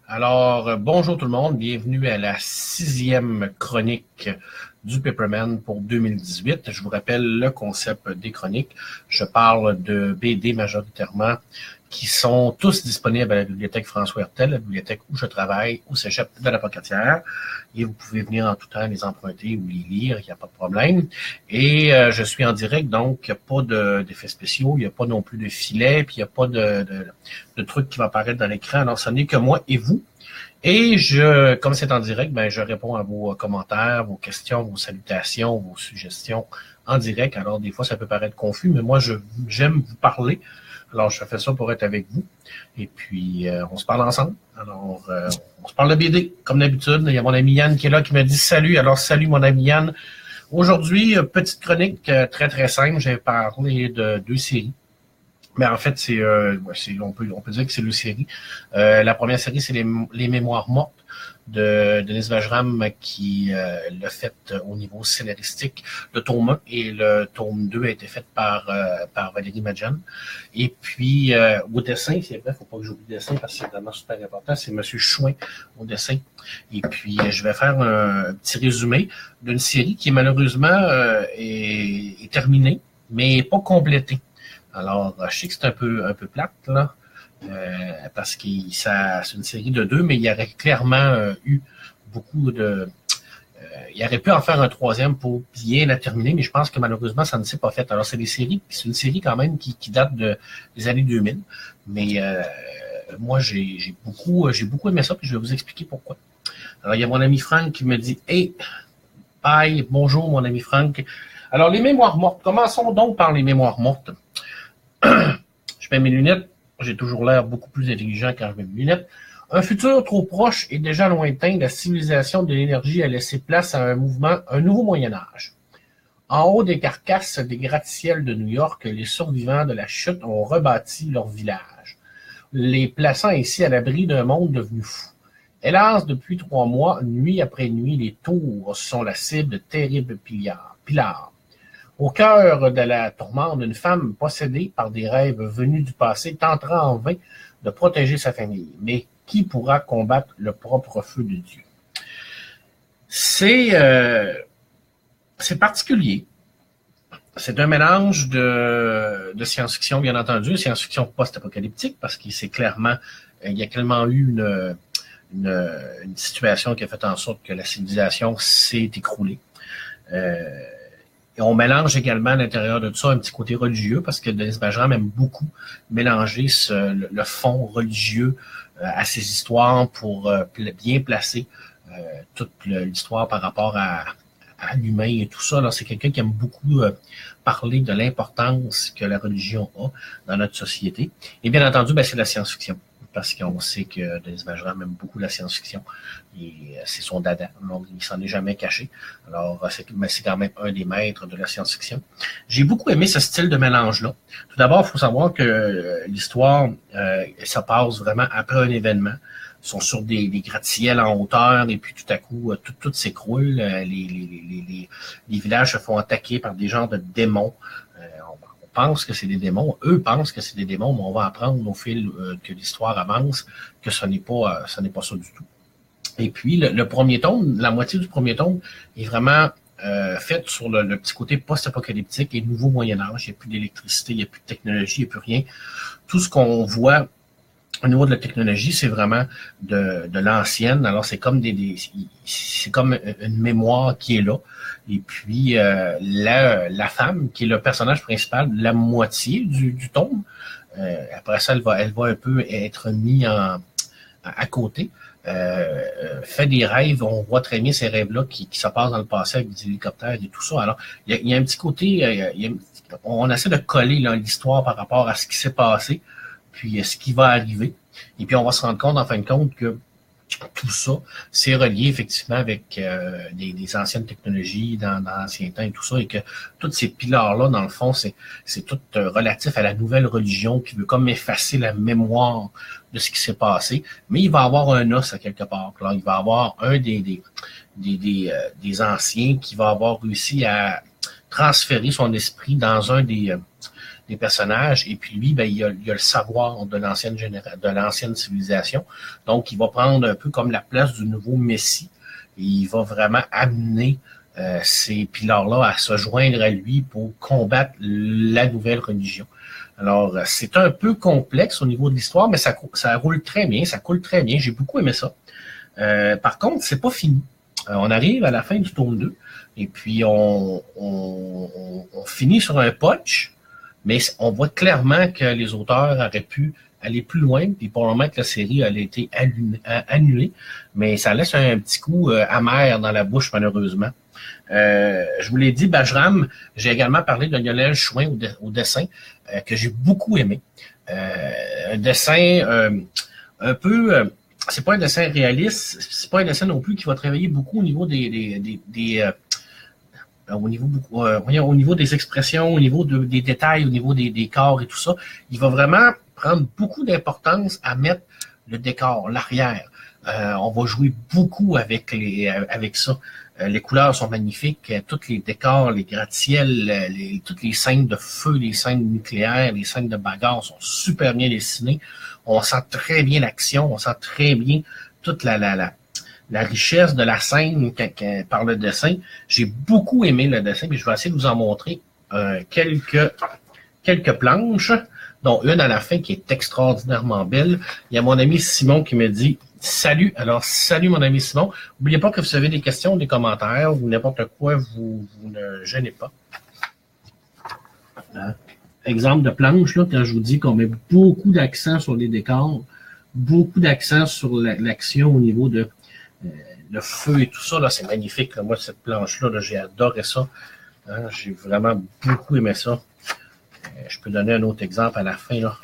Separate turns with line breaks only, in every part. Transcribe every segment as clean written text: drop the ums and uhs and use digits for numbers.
Bonjour tout le monde, bienvenue à la 6e chronique du Paperman pour 2018. Je vous rappelle le concept des chroniques. Je parle de BD majoritairement qui sont tous disponibles à la bibliothèque François Hertel, la bibliothèque où je travaille, au cégep de la Pocatière. Et vous pouvez venir en tout temps les emprunter ou les lire, il n'y a pas de problème. Et je suis en direct, donc il n'y a pas d'effets spéciaux, il n'y a pas non plus de filet, puis il n'y a pas de truc qui va apparaître dans l'écran. Alors, ce n'est que moi et vous. Et comme c'est en direct, je réponds à vos commentaires, vos questions, vos salutations, vos suggestions en direct. Alors, des fois, ça peut paraître confus, mais moi, j'aime vous parler. Alors, je fais ça pour être avec vous. Et puis, on se parle ensemble. Alors, on se parle de BD, comme d'habitude. Il y a mon ami Yann qui est là, qui me dit salut. Alors, salut mon ami Yann. Aujourd'hui, petite chronique très, très simple. J'ai parlé de 2 séries. Mais en fait, on peut dire que c'est 2 séries. La première série, c'est les Mémoires mortes de Denis Vajram qui l'a fait au niveau scénaristique. Le tome 1 et le tome 2 a été fait par Valérie Madjan. Et puis, au dessin, c'est vrai, faut pas que j'oublie le dessin parce que c'est vraiment super important, c'est M. Chouin au dessin. Et puis, je vais faire un petit résumé d'une série qui malheureusement est terminée, mais pas complétée. Alors, je sais que c'est un peu plate, là, parce que c'est une série de 2, mais il y aurait clairement eu beaucoup de... il aurait pu en faire un 3e pour bien la terminer, mais je pense que malheureusement, ça ne s'est pas fait. Alors, c'est une série quand même qui date des années 2000, mais moi, j'ai beaucoup aimé ça, puis je vais vous expliquer pourquoi. Alors, il y a mon ami Franck qui me dit « Hey, bye, bonjour mon ami Franck. » Alors, les mémoires mortes, commençons donc par les mémoires mortes. Je mets mes lunettes, j'ai toujours l'air beaucoup plus intelligent quand je mets mes lunettes. Un futur trop proche et déjà lointain, la civilisation de l'énergie a laissé place à un nouveau Moyen-Âge. En haut des carcasses des gratte-ciels de New York, les survivants de la chute ont rebâti leur village, les plaçant ainsi à l'abri d'un monde devenu fou. Hélas, depuis 3 mois, nuit après nuit, les tours sont la cible de terribles pillards. Au cœur de la tourmente, une femme possédée par des rêves venus du passé tentera en vain de protéger sa famille. Mais qui pourra combattre le propre feu de Dieu? C'est particulier. C'est un mélange de science-fiction, bien entendu, science-fiction post-apocalyptique, parce qu'il y a clairement eu une situation qui a fait en sorte que la civilisation s'est écroulée. Et on mélange également à l'intérieur de tout ça un petit côté religieux parce que Denis Vajram aime beaucoup mélanger le fond religieux à ses histoires pour bien placer toute l'histoire par rapport à l'humain et tout ça. Alors, c'est quelqu'un qui aime beaucoup parler de l'importance que la religion a dans notre société. Et bien entendu, c'est la science-fiction. Parce qu'on sait que Denis Vajram aime beaucoup la science-fiction. Et c'est son dada, donc il s'en est jamais caché. Alors, c'est quand même un des maîtres de la science-fiction. J'ai beaucoup aimé ce style de mélange-là. Tout d'abord, il faut savoir que l'histoire, ça passe vraiment après un événement. Ils sont sur des gratte-ciels en hauteur et puis tout à coup, tout s'écroule. Les villages se font attaquer par des genres de démons. Pense que c'est des démons, eux pensent que c'est des démons, mais on va apprendre au fil que l'histoire avance que ce n'est pas ça du tout. Et puis le premier tome, la moitié du premier tome est vraiment faite sur le petit côté post-apocalyptique et nouveau Moyen-Âge. Il n'y a plus d'électricité, il n'y a plus de technologie, il n'y a plus rien. Tout ce qu'on voit au niveau de la technologie, c'est vraiment de l'ancienne. Alors, c'est comme c'est comme une mémoire qui est là. Et puis, la femme, qui est le personnage principal, la moitié du tome, après ça, elle va un peu être mise à côté. Fait des rêves, on voit très bien ces rêves-là qui se passent dans le passé avec des hélicoptères et tout ça. Alors, il y a un petit côté, on essaie de coller l'histoire par rapport à ce qui s'est passé, puis ce qui va arriver. Et puis, on va se rendre compte, en fin de compte, que tout ça, c'est relié effectivement avec des anciennes technologies dans l'ancien temps et tout ça, et que tous ces piliers-là, dans le fond, c'est tout relatif à la nouvelle religion qui veut comme effacer la mémoire de ce qui s'est passé. Mais il va y avoir un os à quelque part. Là. Il va y avoir un des anciens qui va avoir réussi à transférer son esprit dans un des des personnages. Et puis lui, ben, il a le savoir de l'ancienne civilisation. Donc, il va prendre un peu comme la place du nouveau Messie. Et il va vraiment amener ces pillards-là à se joindre à lui pour combattre la nouvelle religion. Alors, c'est un peu complexe au niveau de l'histoire, mais ça roule très bien, ça coule très bien. J'ai beaucoup aimé ça. Par contre, c'est pas fini. On arrive à la fin du tome 2 et puis on finit sur un punch, mais on voit clairement que les auteurs auraient pu aller plus loin, puis pour le moment que la série a été annulée, mais ça laisse un petit coup amer dans la bouche, malheureusement. Je vous l'ai dit, Bajram, j'ai également parlé de Lionel Chouin au dessin, que j'ai beaucoup aimé. Un dessin un peu... c'est pas un dessin réaliste, c'est pas un dessin non plus qui va travailler beaucoup au niveau au niveau des expressions, au niveau des détails, au niveau des corps et tout ça. Il va vraiment prendre beaucoup d'importance à mettre le décor, l'arrière. On va jouer beaucoup avec ça. Les couleurs sont magnifiques, tous les décors, les gratte-ciels, toutes les scènes de feu, les scènes nucléaires, les scènes de bagarre sont super bien dessinées. On sent très bien l'action, on sent très bien toute la richesse de la scène par le dessin. J'ai beaucoup aimé le dessin, mais je vais essayer de vous en montrer quelques planches, dont une à la fin qui est extraordinairement belle. Il y a mon ami Simon qui me dit « Salut ». Alors, salut mon ami Simon. N'oubliez pas que vous avez des questions, des commentaires ou n'importe quoi, vous ne gênez pas. Exemple de planche, là, quand je vous dis qu'on met beaucoup d'accent sur les décors, beaucoup d'accent sur l'action au niveau de le feu et tout ça, là, c'est magnifique. Là. Moi, cette planche-là, là, j'ai adoré ça. Hein, j'ai vraiment beaucoup aimé ça. Je peux donner un autre exemple à la fin, là.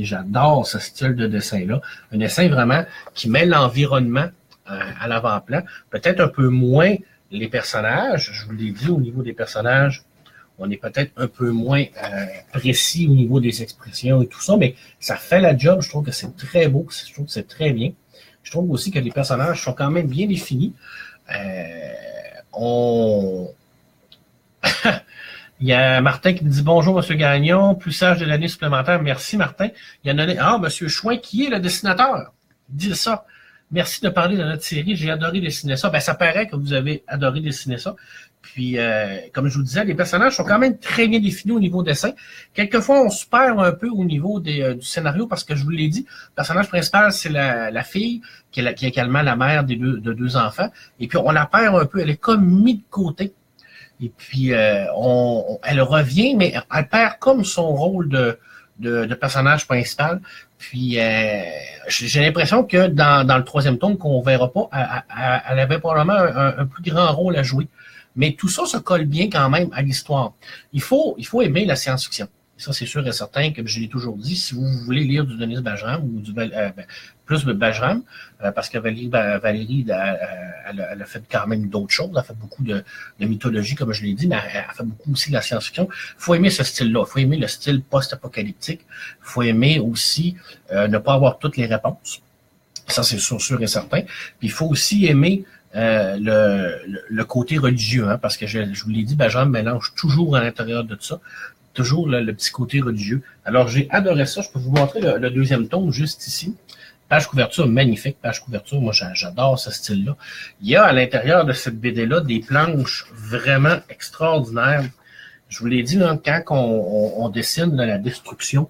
J'adore ce style de dessin-là. Un dessin vraiment qui met l'environnement à l'avant-plan. Peut-être un peu moins les personnages. Je vous l'ai dit, au niveau des personnages, on est peut-être un peu moins précis au niveau des expressions et tout ça, mais ça fait la job. Je trouve que c'est très beau. Je trouve que c'est très bien. Je trouve aussi que les personnages sont quand même bien définis. Il y a Martin qui me dit « Bonjour, Monsieur Gagnon, plus sage de l'année supplémentaire. » Merci, Martin. Il y en a « Ah, Monsieur Chouin, qui est le dessinateur? » Dis ça. Merci de parler de notre série. J'ai adoré dessiner ça. Ben, ça paraît que vous avez adoré dessiner ça. Puis, comme je vous disais, les personnages sont quand même très bien définis au niveau dessin. Quelquefois, on se perd un peu au niveau du scénario parce que je vous l'ai dit, le personnage principal, c'est la fille qui est également la mère de deux enfants. Et puis, on la perd un peu. Elle est comme mise de côté. Et puis, elle revient, mais elle perd comme son rôle de personnage principal. Puis, j'ai l'impression que dans le troisième tome, qu'on verra pas, elle avait probablement un plus grand rôle à jouer. Mais tout ça se colle bien quand même à l'histoire. Il faut aimer la science-fiction. Et ça, c'est sûr et certain, que je l'ai toujours dit, si vous voulez lire du Denis Bajram ou plus de Bajram, parce que Valérie elle a fait quand même d'autres choses, elle a fait beaucoup de mythologie, comme je l'ai dit, mais elle a fait beaucoup aussi de la science-fiction. Il faut aimer ce style-là, il faut aimer le style post-apocalyptique, il faut aimer aussi ne pas avoir toutes les réponses. Ça, c'est sûr et certain. Puis il faut aussi aimer le côté religieux, hein, parce que je vous l'ai dit, Bajram mélange toujours à l'intérieur de ça, toujours le petit côté religieux. Alors, j'ai adoré ça. Je peux vous montrer le deuxième tome juste ici. Page couverture magnifique, page couverture. Moi, j'adore ce style-là. Il y a à l'intérieur de cette BD-là des planches vraiment extraordinaires. Je vous l'ai dit, là, quand on dessine là, la destruction,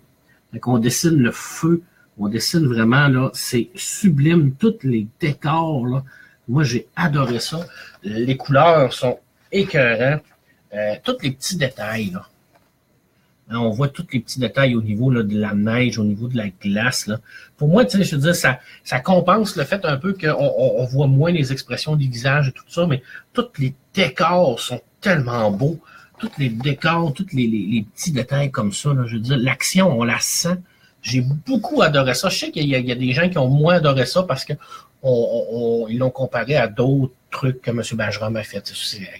quand on dessine le feu, on dessine vraiment, là, c'est sublime. Tous les décors, là. Moi, j'ai adoré ça. Les couleurs sont écœurantes. Tous les petits détails, là. On voit tous les petits détails au niveau là, de la neige, au niveau de la glace. Là. Pour moi, tu sais, je veux dire, ça compense le fait un peu qu'on voit moins les expressions des visages et tout ça, mais tous les décors sont tellement beaux. Tous les décors, tous les petits détails comme ça, là, je veux dire, l'action, on la sent. J'ai beaucoup adoré ça. Je sais qu'il y a des gens qui ont moins adoré ça parce que ils l'ont comparé à d'autres trucs que M. Bajram a fait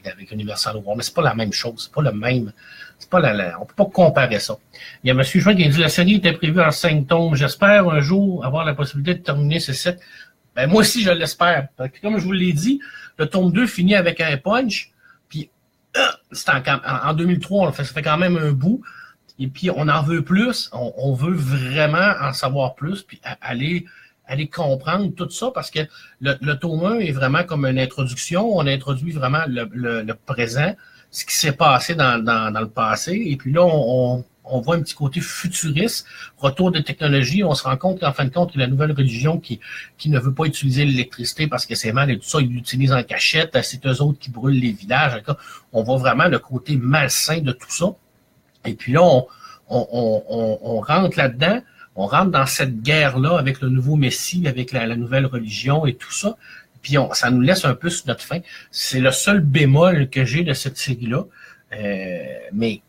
avec Universal War, mais c'est pas la même chose, c'est pas le même. C'est pas on peut pas comparer ça. Il y a M. Chouin qui a dit la série était prévue en 5 tomes. J'espère un jour avoir la possibilité de terminer ces 7. Ben, moi aussi, je l'espère. Comme je vous l'ai dit, le tome 2 finit avec un punch. Puis En 2003, ça fait quand même un bout. Et puis, on en veut plus. On veut vraiment en savoir plus, puis aller comprendre tout ça, parce que le tome 1 est vraiment comme une introduction. On introduit vraiment le présent, ce qui s'est passé dans le passé. Et puis là, on voit un petit côté futuriste, retour de technologie. On se rend compte qu'en fin de compte, il y a la nouvelle religion qui ne veut pas utiliser l'électricité parce que c'est mal et tout ça, ils l'utilisent en cachette. C'est eux autres qui brûlent les villages. On voit vraiment le côté malsain de tout ça. Et puis là, on rentre là-dedans, on rentre dans cette guerre-là avec le nouveau Messie, avec la nouvelle religion et tout ça. Puis ça nous laisse un peu sur notre fin. C'est le seul bémol que j'ai de cette série-là. Mais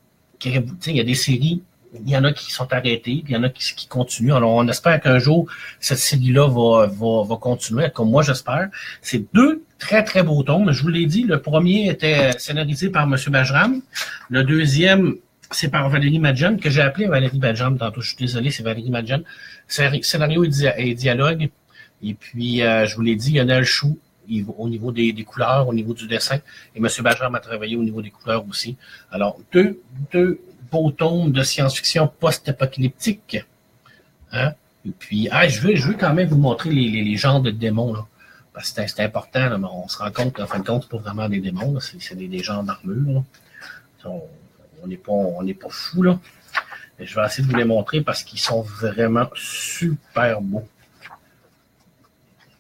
il y a des séries, il y en a qui sont arrêtées, puis il y en a qui continuent. Alors, on espère qu'un jour, cette série-là va continuer, comme moi j'espère. C'est 2 très, très beaux tomes. Je vous l'ai dit, le premier était scénarisé par M. Bajram. Le deuxième, c'est par Valérie Madjan, que j'ai appelé Valérie Madjan tantôt. Je suis désolé, c'est Valérie Madjan. Scénario et dialogue. Et puis, je vous l'ai dit, Lionel Chou, au niveau des couleurs, au niveau du dessin. Et M. Bajram a travaillé au niveau des couleurs aussi. Alors, deux beaux tomes de science-fiction post-apocalyptique. Hein? Et puis, je veux quand même vous montrer les genres de démons, là. Parce que c'est important, là, mais on se rend compte qu'en fin de compte, c'est pas vraiment des démons, là. C'est des genres d'armure, là. On n'est pas fous, là. Mais je vais essayer de vous les montrer parce qu'ils sont vraiment super beaux.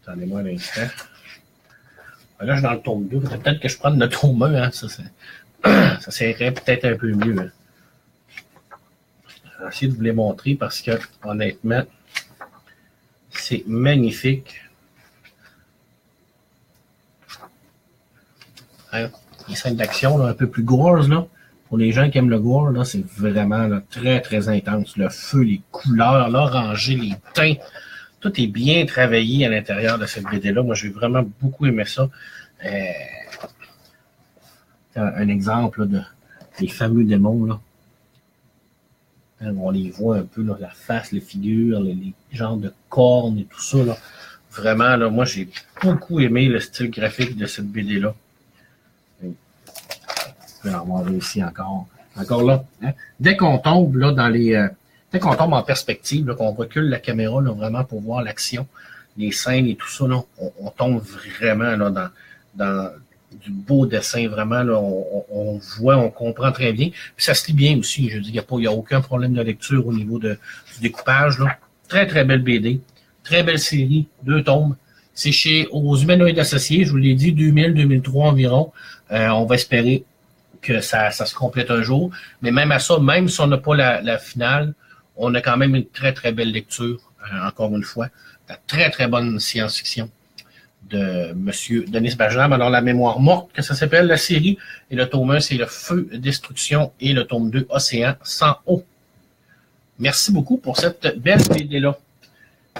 Attendez-moi un instant. Là, je suis dans le tome 2. Peut-être que je prenne le tome 1. Hein. Ça serait peut-être un peu mieux. Hein. Je vais essayer de vous les montrer parce que, honnêtement, c'est magnifique. Hein? Les scènes d'action un peu plus gore, là. Pour les gens qui aiment le gore, là, c'est vraiment là, très, très intense. Le feu, les couleurs, l'orangé, les teints. Tout est bien travaillé à l'intérieur de cette BD-là. Moi, j'ai vraiment beaucoup aimé ça. Un exemple là, des fameux démons. Là. On les voit un peu, là, la face, les figures, les genres de cornes et tout ça. Là. Vraiment, là, moi, j'ai beaucoup aimé le style graphique de cette BD-là. Je vais en voir ici encore là. Hein? Dès qu'on tombe là, dès qu'on tombe en perspective, là, qu'on recule la caméra là, vraiment pour voir l'action, les scènes et tout ça, là, on tombe vraiment là, dans du beau dessin, vraiment. Là, on voit, on comprend très bien. Puis ça se lit bien aussi. Je dis, il n'y a aucun problème de lecture au niveau du découpage. Là. Très, très belle BD. Très belle série. 2 tomes. C'est chez Aux Humanoïdes Associés. Je vous l'ai dit, 2000-2003 environ. On va espérer que ça se complète un jour. Mais même à ça, même si on n'a pas la finale, on a quand même une très, très belle lecture, encore une fois. La très, très bonne science-fiction de M. Denis Bajram. Alors, La mémoire morte, que ça s'appelle, la série. Et le tome 1, c'est Le feu, destruction. Et le tome 2, Océan sans eau. Merci beaucoup pour cette belle BD-là.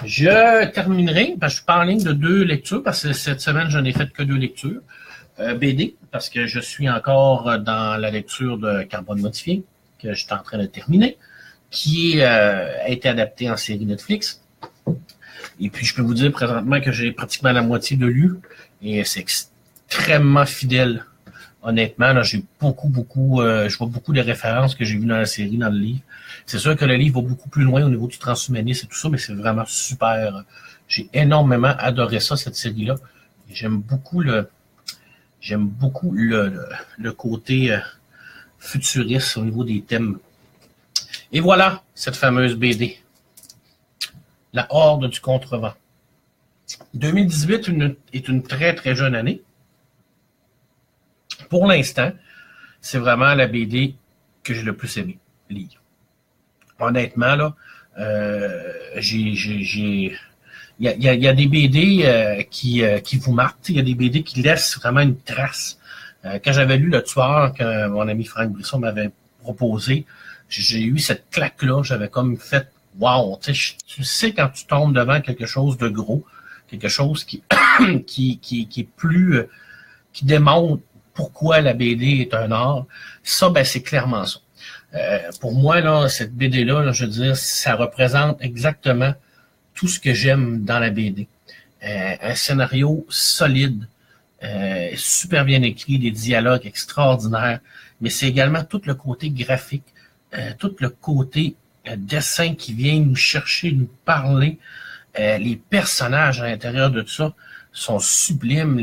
Je terminerai, parce que je suis pas en ligne de 2 lectures, parce que cette semaine, je n'ai fait que 2 lectures. BD, parce que je suis encore dans la lecture de Carbone modifié, que je suis en train de terminer, qui a été adapté en série Netflix. Et puis, je peux vous dire présentement que j'ai pratiquement la moitié de lu, et c'est extrêmement fidèle. Honnêtement, là, j'ai je vois beaucoup de références que j'ai vues dans la série, dans le livre. C'est sûr que le livre va beaucoup plus loin au niveau du transhumanisme et tout ça, mais c'est vraiment super. J'ai énormément adoré ça, cette série-là. J'aime beaucoup le côté futuriste au niveau des thèmes. Et voilà, cette fameuse BD. La Horde du Contrevent. 2018 est une très, très jeune année. Pour l'instant, c'est vraiment la BD que j'ai le plus aimé lire. Honnêtement, là, il y a des BD qui vous marquent. Il y a des BD qui laissent vraiment une trace. Quand j'avais lu Le Tueur, que mon ami Franck Brisson m'avait proposé, j'ai eu cette claque-là. J'avais comme fait « Wow! » Tu sais quand tu tombes devant quelque chose de gros, quelque chose qui est plus... qui démontre pourquoi la BD est un art. Ça, ben c'est clairement ça. Pour moi, là, cette BD-là, là, je veux dire, ça représente exactement tout ce que j'aime dans la BD. Un scénario solide, super bien écrit, des dialogues extraordinaires, mais c'est également tout le côté graphique, tout le côté dessin qui vient nous chercher, nous parler. Les personnages à l'intérieur de tout ça sont sublimes.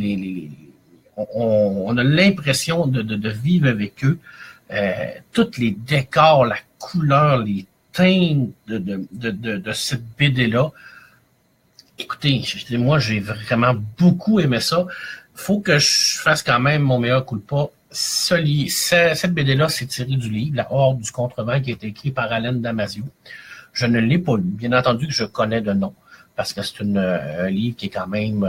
On a l'impression de vivre avec eux. Tous les décors, la couleur, les teintes de cette BD-là. Écoutez, moi, j'ai vraiment beaucoup aimé ça. Faut que je fasse quand même mon meilleur coup de pas. Cette BD-là, c'est tiré du livre, La Horde du Contrevent, qui a été écrit par Alain Damasio. Je ne l'ai pas lu. Bien entendu que je connais de nom, parce que c'est un livre qui est quand même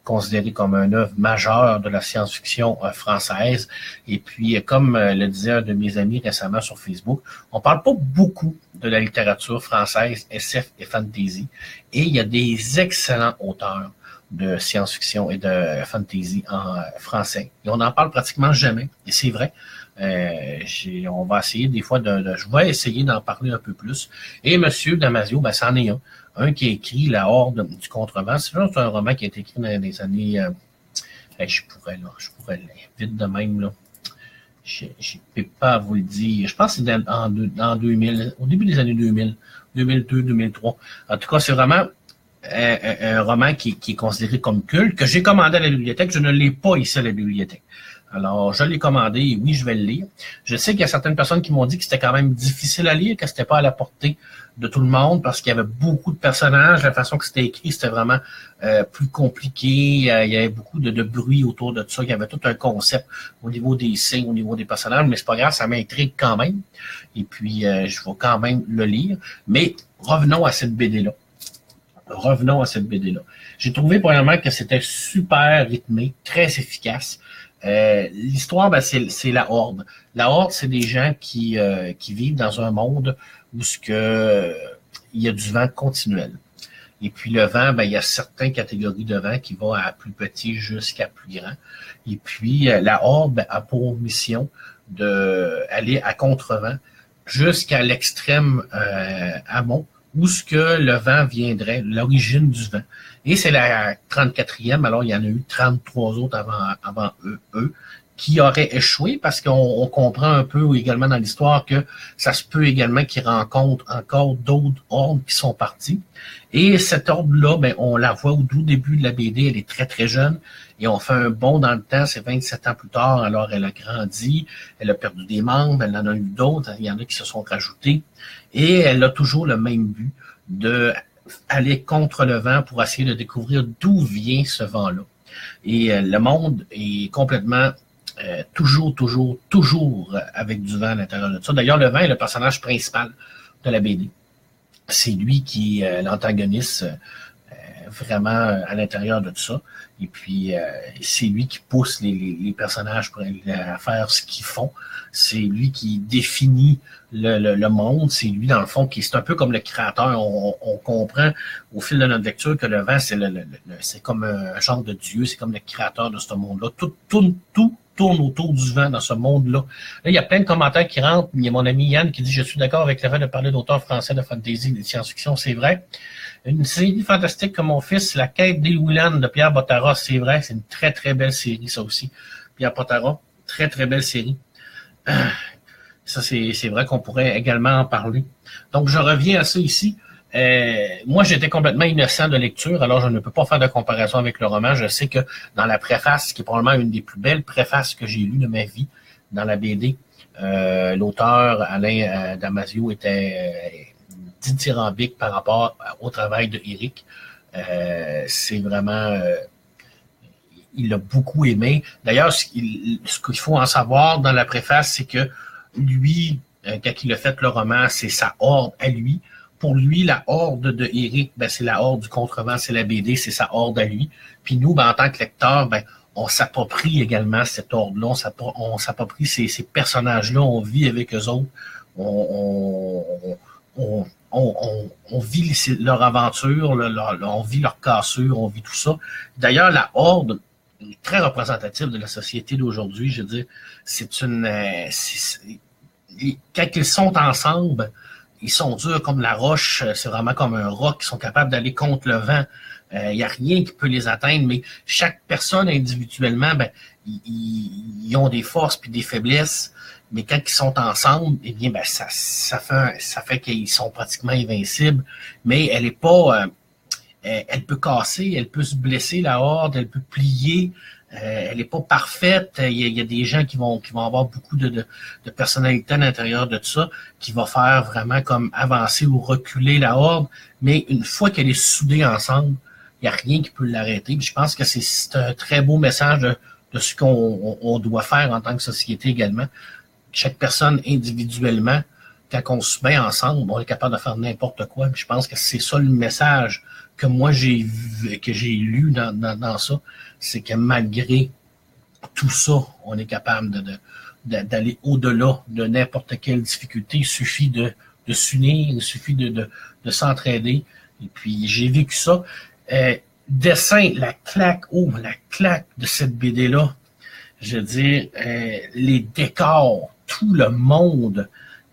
considéré comme une œuvre majeure de la science-fiction française. Et puis, comme le disait un de mes amis récemment sur Facebook, on parle pas beaucoup de la littérature française, SF et fantasy. Et il y a des excellents auteurs de science-fiction et de fantasy en français. Et on n'en parle pratiquement jamais. Et c'est vrai. On va essayer des fois je vais essayer d'en parler un peu plus. Et Monsieur Damasio, ben, c'en est un qui a écrit La Horde du Contrevent. C'est un roman qui a été écrit dans les années... je pourrais vite de même, là. Je ne peux pas vous le dire. Je pense que c'est en 2000, au début des années 2000, 2002, 2003. En tout cas, c'est vraiment un roman qui est considéré comme culte, que j'ai commandé à la bibliothèque. Je ne l'ai pas ici à la bibliothèque. Alors, je l'ai commandé et oui, je vais le lire. Je sais qu'il y a certaines personnes qui m'ont dit que c'était quand même difficile à lire, que c'était pas à la portée de tout le monde parce qu'il y avait beaucoup de personnages. La façon que c'était écrit, c'était vraiment plus compliqué. Il y avait beaucoup de bruit autour de tout ça. Il y avait tout un concept au niveau des signes, au niveau des personnages, mais c'est pas grave, ça m'intrigue quand même. Et puis, je vais quand même le lire. Mais revenons à cette BD-là. J'ai trouvé, premièrement, que c'était super rythmé, très efficace. L'histoire, ben, c'est la Horde. La Horde, c'est des gens qui vivent dans un monde où il y a du vent continuel. Et puis le vent, ben, il y a certaines catégories de vent qui vont à plus petit jusqu'à plus grand. Et puis la Horde ben, a pour mission d'aller à contre-vent jusqu'à l'extrême amont, où ce que le vent viendrait, l'origine du vent. Et c'est la 34e, alors il y en a eu 33 autres avant eux qui auraient échoué parce qu'on comprend un peu également dans l'histoire que ça se peut également qu'ils rencontrent encore d'autres hordes qui sont partis. Et cette horde-là, ben, on la voit au tout début de la BD, elle est très très jeune et on fait un bond dans le temps, c'est 27 ans plus tard, alors elle a grandi, elle a perdu des membres, elle en a eu d'autres, il y en a qui se sont rajoutés et elle a toujours le même but de aller contre le vent pour essayer de découvrir d'où vient ce vent-là. Et le monde est complètement toujours avec du vent à l'intérieur de ça. D'ailleurs, le vent est le personnage principal de la BD. C'est lui qui est l'antagoniste vraiment à l'intérieur de tout ça. Et puis, c'est lui qui pousse les personnages à faire ce qu'ils font. C'est lui qui définit le monde. C'est lui, dans le fond, qui c'est un peu comme le créateur. On comprend au fil de notre lecture que le vent, c'est comme un genre de dieu. C'est comme le créateur de ce monde-là. Tout tourne autour du vent dans ce monde-là. Là, il y a plein de commentaires qui rentrent. Il y a mon ami Yann qui dit « Je suis d'accord avec le fait de parler d'auteurs français de fantasy et de science-fiction. » C'est vrai. Une série fantastique comme mon fils, La Quête d'Eloulan de Pierre Bottara, c'est vrai, c'est une très très belle série, ça aussi. Pierre Bottara, très très belle série. Ça, c'est vrai qu'on pourrait également en parler. Donc, je reviens à ça ici. Moi, j'étais complètement innocent de lecture, alors je ne peux pas faire de comparaison avec le roman. Je sais que dans la préface, qui est probablement une des plus belles préfaces que j'ai lues de ma vie, dans la BD, l'auteur Alain Damasio était dithyrambique par rapport au travail de Eric. C'est vraiment... il l'a beaucoup aimé. D'ailleurs, ce qu'il faut en savoir dans la préface, c'est que lui, quand il a fait le roman, c'est sa horde à lui. Pour lui, la horde de Eric, ben, c'est la horde du Contrevent, c'est la BD, c'est sa horde à lui. Puis nous, ben, en tant que lecteur, ben, on s'approprie également cette horde-là, on s'approprie ces personnages-là, on vit avec eux autres, on vit leur aventure, on vit leur cassure, on vit tout ça. D'ailleurs, la horde est très représentative de la société d'aujourd'hui. Je veux dire, quand ils sont ensemble, ils sont durs comme la roche, c'est vraiment comme un roc, ils sont capables d'aller contre le vent. Il n'y a rien qui peut les atteindre, mais chaque personne individuellement, ben, ils ont des forces puis des faiblesses, mais quand ils sont ensemble, eh bien, ben, ça fait qu'ils sont pratiquement invincibles, mais elle est pas, elle peut casser, elle peut se blesser la horde, elle peut plier, elle n'est pas parfaite. Il y a des gens qui vont avoir beaucoup de personnalité à l'intérieur de tout ça, qui va faire vraiment comme avancer ou reculer la horde. Mais une fois qu'elle est soudée ensemble, il n'y a rien qui peut l'arrêter. Puis je pense que c'est un très beau message de ce qu'on doit faire en tant que société également. Chaque personne individuellement, quand on se met ensemble, on est capable de faire n'importe quoi. Puis je pense que c'est ça le message que moi j'ai lu dans ça, c'est que malgré tout ça, on est capable d'aller au-delà de n'importe quelle difficulté. Il suffit de s'unir, il suffit de s'entraider. Et puis j'ai vécu ça. Dessin, la claque de cette BD-là. Je veux dire, les décors, tout le monde,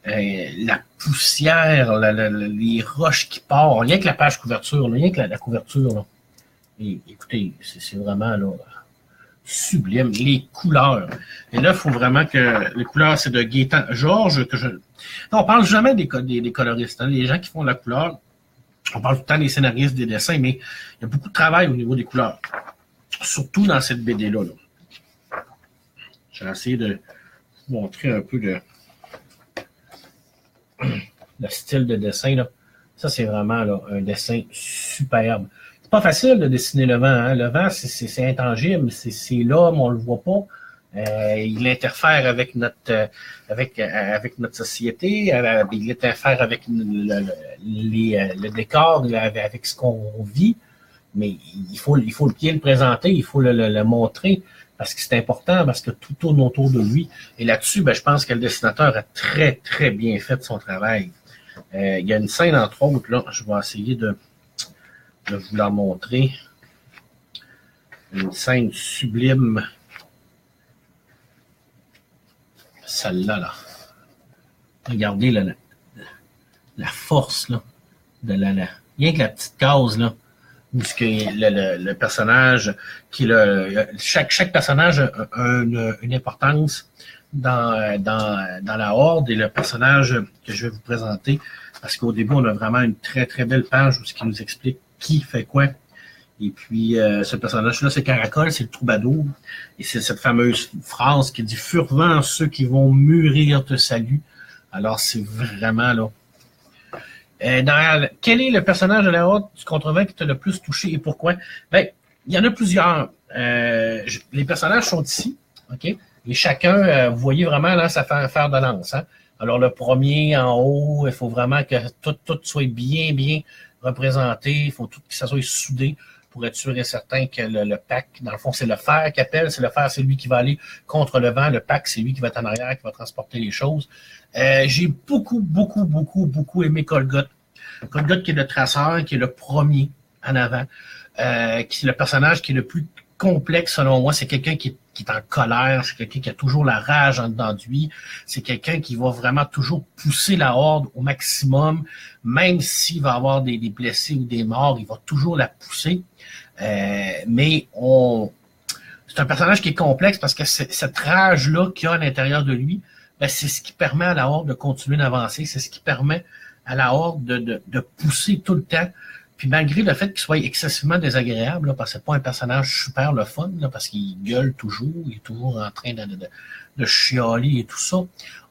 la poussière, les roches qui partent, rien que la page couverture, rien que la couverture. Là. Et, écoutez, c'est vraiment là, sublime. Les couleurs. Et là, il faut vraiment que les couleurs, c'est de Gaétan Georges. Non, on parle jamais des coloristes. Hein, les gens qui font la couleur, on parle tout le temps des scénaristes, des dessins, mais il y a beaucoup de travail au niveau des couleurs. Surtout dans cette BD-là. Là. J'ai essayé de vous montrer un peu le style de dessin. Là. Ça, c'est vraiment là, un dessin superbe. C'est pas facile de dessiner le vent. Hein. Le vent, c'est intangible. C'est l'homme, on le voit pas. Il interfère avec notre société, il interfère avec le décor, avec ce qu'on vit, mais il faut bien le présenter, il faut le montrer, parce que c'est important, parce que tout tourne autour de lui. Et là-dessus, ben, je pense que le dessinateur a très, très bien fait son travail. Il y a une scène, entre autres, là, je vais essayer de vous la montrer. Une scène sublime. Celle-là, là. Regardez la force là, de rien que la petite case, là, où le personnage, chaque personnage a une importance dans la horde, et le personnage que je vais vous présenter, parce qu'au début, on a vraiment une très, très belle page où ce qui nous explique qui fait quoi. Et puis, ce personnage-là, c'est Caracol, c'est le troubadour. Et c'est cette fameuse phrase qui dit « Furvent ceux qui vont mûrir te saluent ». Alors, c'est vraiment là. Quel est le personnage de la horde du contrevent qui t'a le plus touché et pourquoi? Ben, il y en a plusieurs. Les personnages sont ici, OK? Et chacun, vous voyez vraiment là, ça fait un fer de lance. Hein? Alors, le premier en haut, il faut vraiment que tout soit bien, bien représenté. Il faut tout que ça soit soudé, pour être sûr et certain que le pack, dans le fond, c'est le fer qui appelle. C'est le fer, c'est lui qui va aller contre le vent. Le pack, c'est lui qui va être en arrière, qui va transporter les choses. J'ai beaucoup aimé Golgoth. Golgoth qui est le traceur, qui est le premier en avant. Qui est le personnage qui est le plus complexe, selon moi. C'est quelqu'un qui est en colère. C'est quelqu'un qui a toujours la rage en dedans de lui. C'est quelqu'un qui va vraiment toujours pousser la horde au maximum. Même s'il va avoir des blessés ou des morts, il va toujours la pousser. Mais c'est un personnage qui est complexe parce que cette rage-là qu'il y a à l'intérieur de lui, ben, c'est ce qui permet à la horde de continuer d'avancer. C'est ce qui permet à la horde de pousser tout le temps. Puis malgré le fait qu'il soit excessivement désagréable, là, parce que c'est pas un personnage super le fun, là, parce qu'il gueule toujours, il est toujours en train de chialer et tout ça,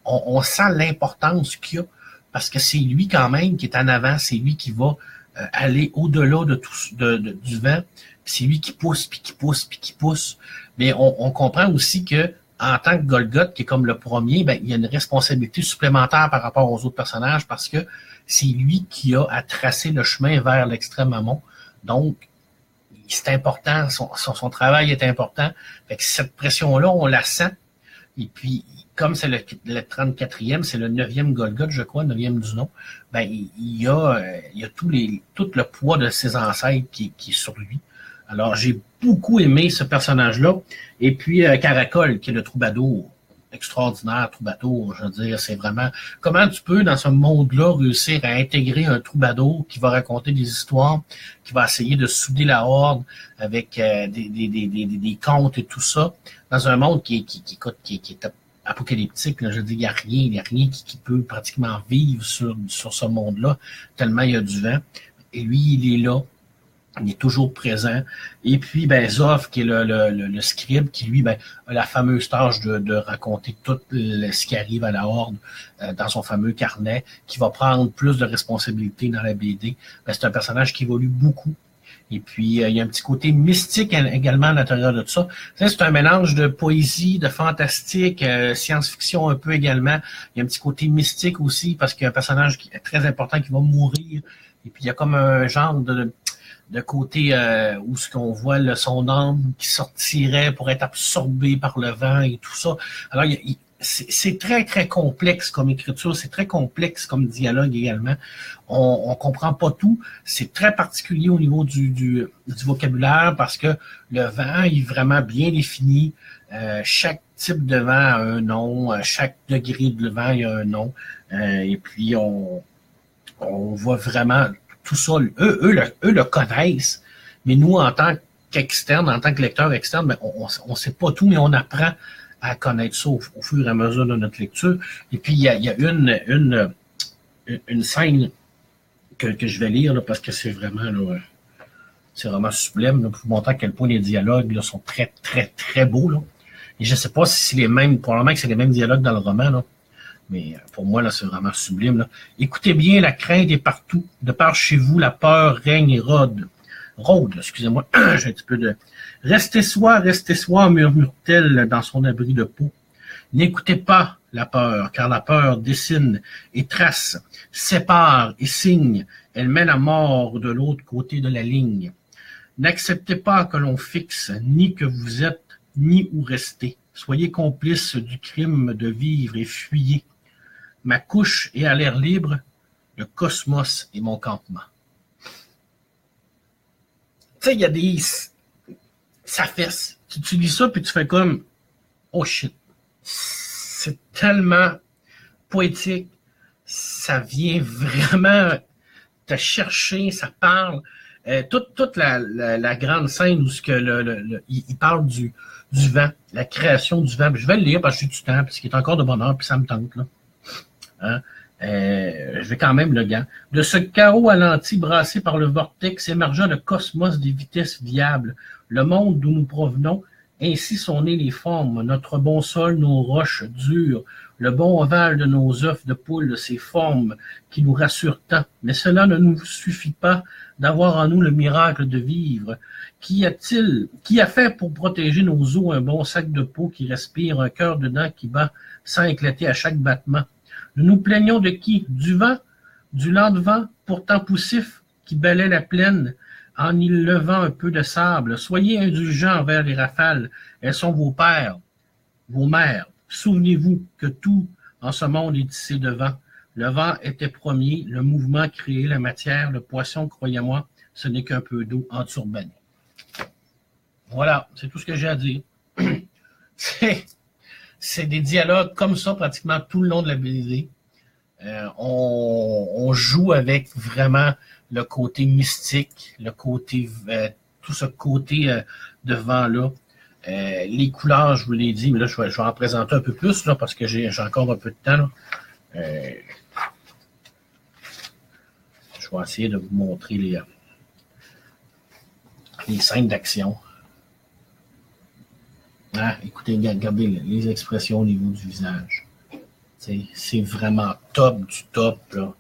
on sent l'importance qu'il y a, parce que c'est lui quand même qui est en avant, c'est lui qui va aller au-delà du vent, puis c'est lui qui pousse, puis qui pousse, puis qui pousse. Mais on comprend aussi que en tant que Golgoth, qui est comme le premier, ben, il y a une responsabilité supplémentaire par rapport aux autres personnages, parce que c'est lui qui a à tracer le chemin vers l'extrême amont. Donc, c'est important, son travail est important. Fait que cette pression-là, on la sent. Et puis, comme c'est le 34e, c'est le 9e Golgoth, je crois, 9e du nom, ben, il y a tout le poids de ses ancêtres qui est sur lui. Alors, j'ai beaucoup aimé ce personnage-là. Et puis, Caracol, qui est le troubadour. extraordinaire, troubadour. Je veux dire, c'est vraiment... Comment tu peux, dans ce monde-là, réussir à intégrer un troubadour qui va raconter des histoires, qui va essayer de souder la horde avec des contes et tout ça, dans un monde qui est apocalyptique. Là, je veux dire, il y a rien qui peut pratiquement vivre sur ce monde-là, tellement il y a du vent. Et lui, il est là. Il est toujours présent. Et puis, ben, Zoff, qui est le scribe, qui, lui, ben, a la fameuse tâche de raconter tout ce qui arrive à la Horde dans son fameux carnet, qui va prendre plus de responsabilités dans la BD. Ben, c'est un personnage qui évolue beaucoup. Et puis, il y a un petit côté mystique également à l'intérieur de tout ça. C'est un mélange de poésie, de fantastique, science-fiction un peu également. Il y a un petit côté mystique aussi, parce qu'il y a un personnage qui est très important qui va mourir. Et puis, il y a comme un genre de côté où ce qu'on voit son âme qui sortirait pour être absorbé par le vent et tout ça. Alors, c'est très, très complexe comme écriture, c'est très complexe comme dialogue également. On comprend pas tout. C'est très particulier au niveau du vocabulaire parce que le vent est vraiment bien défini. Chaque type de vent a un nom, chaque degré de vent il y a un nom. Et puis, on voit vraiment tout ça, eux le connaissent, mais nous, en tant qu'externe, en tant que lecteur externe, ben, on sait pas tout, mais on apprend à connaître ça au fur et à mesure de notre lecture. Et puis, il y a une scène que je vais lire, là, parce que c'est vraiment sublime, là, pour vous montrer à quel point les dialogues là, sont très, très, très beaux. Là. Et je sais pas si c'est les mêmes, probablement que c'est les mêmes dialogues dans le roman, là. Mais pour moi, là, c'est vraiment sublime. Là. Écoutez bien, la crainte est partout. De par chez vous, la peur règne et rôde, excusez-moi, j'ai un petit peu de... Restez soi, murmure-t-elle dans son abri de peau. N'écoutez pas la peur, car la peur dessine et trace, sépare et signe. Elle mène à mort de l'autre côté de la ligne. N'acceptez pas que l'on fixe, ni que vous êtes, ni où rester. Soyez complices du crime de vivre et fuyez. Ma couche est à l'air libre, le cosmos est mon campement. Tu sais, il y a des... Ça fesse. Tu lis ça, puis tu fais comme... Oh shit. C'est tellement poétique. Ça vient vraiment te chercher, ça parle. Toute la grande scène où il parle du vent, la création du vent. Je vais le lire parce que j'ai du temps, parce qu'il est encore de bonne heure, puis ça me tente, là. Hein? Je vais quand même le gant. De ce chaos alentis brassé par le vortex émergea le cosmos des vitesses viables, le monde d'où nous provenons, ainsi sont nées les formes, notre bon sol, nos roches dures, le bon ovale de nos œufs de poule, ces formes qui nous rassurent tant. Mais cela ne nous suffit pas d'avoir en nous le miracle de vivre. Qui a fait pour protéger nos os un bon sac de peau qui respire, un cœur dedans qui bat sans éclater à chaque battement? Nous nous plaignons de qui? Du vent, du lent de vent, pourtant poussif, qui balaie la plaine, en y levant un peu de sable. Soyez indulgents envers les rafales, elles sont vos pères, vos mères. Souvenez-vous que tout en ce monde est tissé de vent. Le vent était premier, le mouvement créait la matière, le poisson, croyez-moi, ce n'est qu'un peu d'eau enturbanée. Voilà, c'est tout ce que j'ai à dire. C'est des dialogues comme ça pratiquement tout le long de la BD. On joue avec vraiment le côté mystique, le côté tout ce côté de vent-là. Les couleurs, je vous l'ai dit, mais là, je vais en présenter un peu plus là, parce que j'ai encore un peu de temps. Là. Je vais essayer de vous montrer les scènes d'action. Ah, écoutez, regardez les expressions au niveau du visage. C'est vraiment top du top. Là.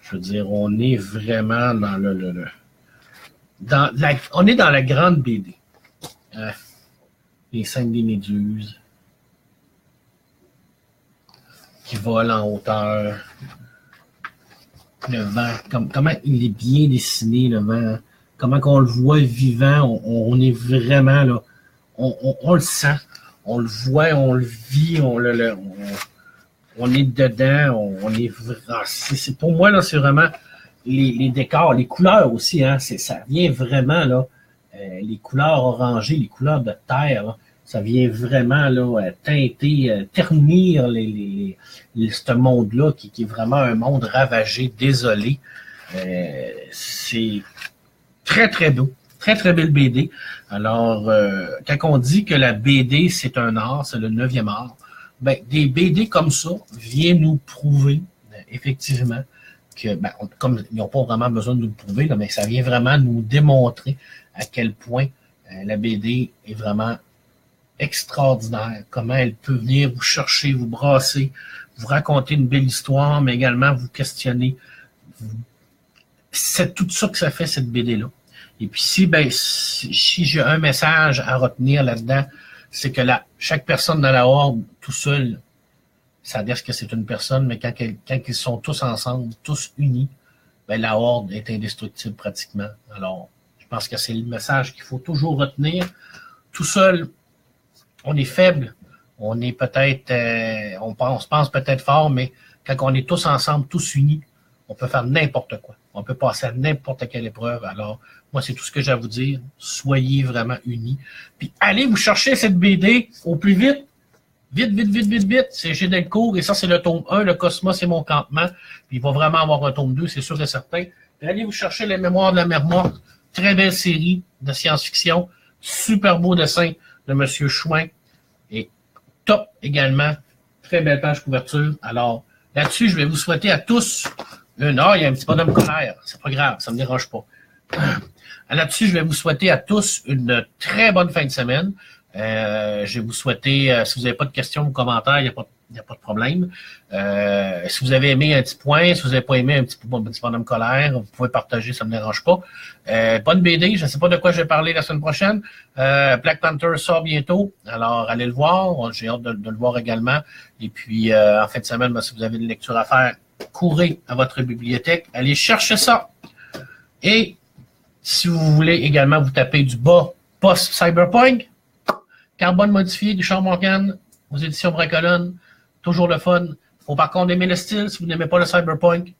Je veux dire, on est vraiment dans on est dans la grande BD. Les scènes des méduses qui volent en hauteur. Le vent, comment il est bien dessiné, le vent. Comment qu'on le voit vivant. On est vraiment là. On le sent, on le voit, on le vit, on est dedans, on est vraiment. Pour moi, là, c'est vraiment les décors, les couleurs aussi, hein, ça vient vraiment, là, les couleurs orangées, les couleurs de terre, là, Ça vient vraiment là, teinter, ternir ce monde-là qui est vraiment un monde ravagé, désolé. C'est très, très beau. Très, très belle BD. Alors, quand on dit que la BD, c'est un art, c'est le 9e art, ben, des BD comme ça viennent nous prouver, effectivement, que, ben, comme ils n'ont pas vraiment besoin de nous le prouver, là, mais ça vient vraiment nous démontrer à quel point la BD est vraiment extraordinaire, comment elle peut venir vous chercher, vous brasser, vous raconter une belle histoire, mais également vous questionner. C'est tout ça que ça fait, cette BD-là. Et puis si j'ai un message à retenir là-dedans, c'est que chaque personne dans la horde, tout seul, ça dire que c'est une personne, mais quand ils sont tous ensemble, tous unis, ben, la horde est indestructible pratiquement. Alors, je pense que c'est le message qu'il faut toujours retenir. Tout seul, on est faible, on est peut-être, on pense peut-être fort, mais quand on est tous ensemble, tous unis, on peut faire n'importe quoi. On peut passer à n'importe quelle épreuve. Alors, moi, c'est tout ce que j'ai à vous dire. Soyez vraiment unis. Puis, allez vous chercher cette BD au plus vite. Vite, vite, vite, vite, vite. C'est Gilles Delcourt et ça, c'est le tome 1. Le Cosmos, c'est mon campement. Puis, il va vraiment avoir un tome 2, c'est sûr et certain. Puis, allez vous chercher Les Mémoires de la Mer Morte. Très belle série de science-fiction. Super beau dessin de M. Chouin. Et top également. Très belle page couverture. Alors, là-dessus, je vais vous souhaiter à tous il y a un petit bonhomme colère. C'est pas grave, ça me dérange pas. Là-dessus, je vais vous souhaiter à tous une très bonne fin de semaine. Je vais vous souhaiter, si vous n'avez pas de questions ou commentaires, il n'y a pas de problème. Si vous avez aimé un petit point, si vous n'avez pas aimé un petit bonhomme colère, vous pouvez partager, ça ne me dérange pas. Bonne BD, je ne sais pas de quoi je vais parler la semaine prochaine. Black Panther sort bientôt, alors allez le voir. J'ai hâte de le voir également. Et puis, en fin de semaine, si vous avez une lecture à faire, courez à votre bibliothèque, allez chercher ça. Et si vous voulez également vous taper du bas post-cyberpunk, Carbone modifié, Richard Morgan, aux éditions Bracolone, toujours le fun. Faut par contre aimer le style. Si vous n'aimez pas le cyberpunk,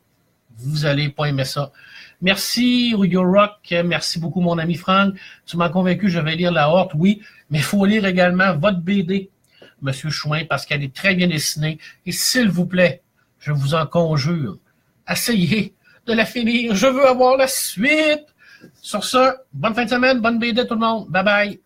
vous allez pas aimer ça. Merci, Ruyo Rock. Merci beaucoup, mon ami Franck. Tu m'as convaincu, je vais lire La Horde, oui, mais il faut lire également votre BD, Monsieur Chouin, parce qu'elle est très bien dessinée. Et s'il vous plaît, je vous en conjure, essayez de la finir. Je veux avoir la suite. Sur ce, bonne fin de semaine, bonne BD tout le monde. Bye bye.